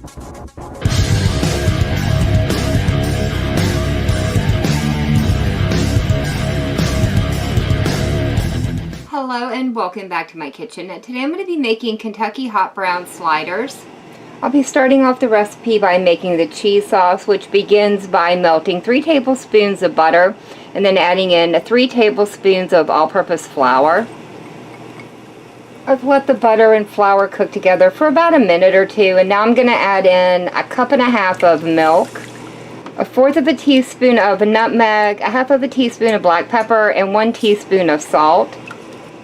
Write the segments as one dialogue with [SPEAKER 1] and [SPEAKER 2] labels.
[SPEAKER 1] Hello and welcome back to my kitchen. Today I'm going to be making Kentucky hot brown sliders. I'll be starting off the recipe by making the cheese sauce, which begins by melting 3 tablespoons of butter and then adding in 3 tablespoons of all-purpose flour. I've let the butter and flour cook together for about a minute or two, and now I'm going to add in 1.5 cups of milk, 1/4 teaspoon of nutmeg, 1/2 teaspoon of black pepper, and 1 teaspoon of salt.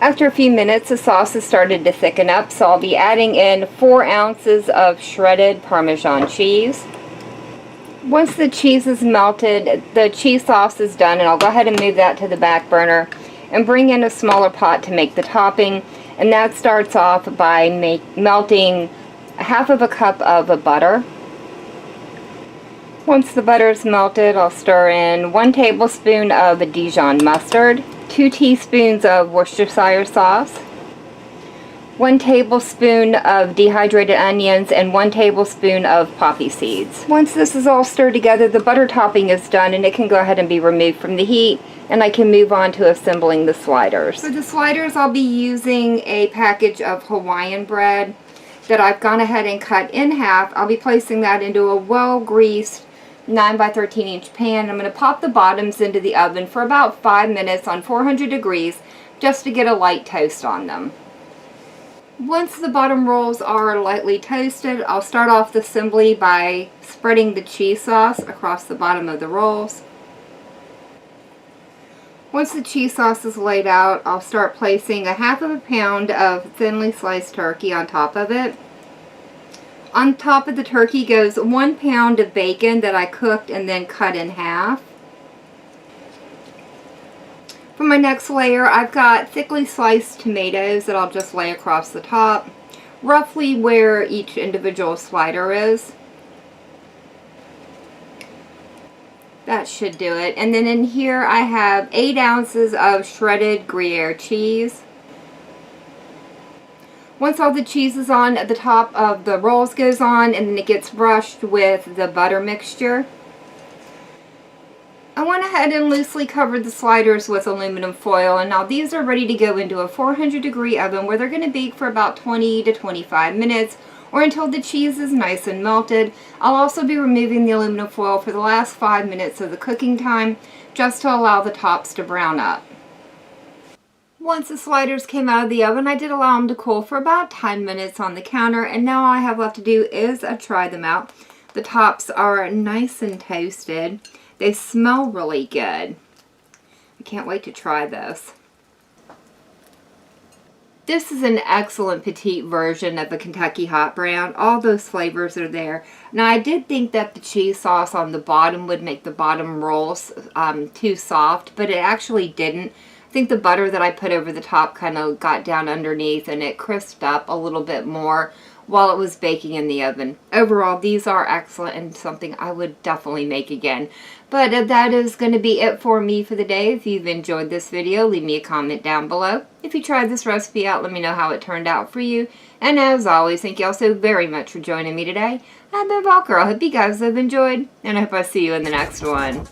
[SPEAKER 1] After a few minutes, the sauce has started to thicken up, so I'll be adding in 4 ounces of shredded Parmesan cheese. Once the cheese is melted, the cheese sauce is done, and I'll go ahead and move that to the back burner and bring in a smaller pot to make the topping. And that starts off by melting 1/2 cup of butter. Once the butter is melted, I'll stir in 1 tablespoon of Dijon mustard, 2 teaspoons of Worcestershire sauce, 1 tablespoon of dehydrated onions, and 1 tablespoon of poppy seeds. Once this is all stirred together, the butter topping is done and it can go ahead and be removed from the heat, and I can move on to assembling the sliders. For the sliders, I'll be using a package of Hawaiian bread that I've gone ahead and cut in half. I'll be placing that into a well-greased 9 by 13 inch pan. I'm going to pop the bottoms into the oven for about 5 minutes on 400 degrees just to get a light toast on them. Once the bottom rolls are lightly toasted, I'll start off the assembly by spreading the cheese sauce across the bottom of the rolls. Once the cheese sauce is laid out, I'll start placing 1/2 pound of thinly sliced turkey on top of it. On top of the turkey goes 1 pound of bacon that I cooked and then cut in half. For my next layer, I've got thickly sliced tomatoes that I'll just lay across the top, roughly where each individual slider is. That should do it. And then in here I have 8 ounces of shredded gruyere cheese. Once all the cheese is on, the top of the rolls goes on, and then it gets brushed with the butter mixture. I went ahead and loosely covered the sliders with aluminum foil, and now these are ready to go into a 400 degree oven where they're going to bake for about 20 to 25 minutes or until the cheese is nice and melted. I'll also be removing the aluminum foil for the last 5 minutes of the cooking time just to allow the tops to brown up. Once the sliders came out of the oven, I did allow them to cool for about 10 minutes on the counter, and now all I have left to do is try them out. The tops are nice and toasted. They smell really good. I can't wait to try this. This is an excellent petite version of the Kentucky hot brown. All those flavors are there. Now, I did think that the cheese sauce on the bottom would make the bottom rolls too soft, but it actually didn't. I think the butter that I put over the top kind of got down underneath and it crisped up a little bit more while it was baking in the oven. Overall, these are excellent and something I would definitely make again. But that is going to be it for me for the day. If you've enjoyed this video, leave me a comment down below. If you tried this recipe out, let me know how it turned out for you. And as always, thank you all so very much for joining me today. I've been Valker. I hope you guys have enjoyed, and I hope I see you in the next one.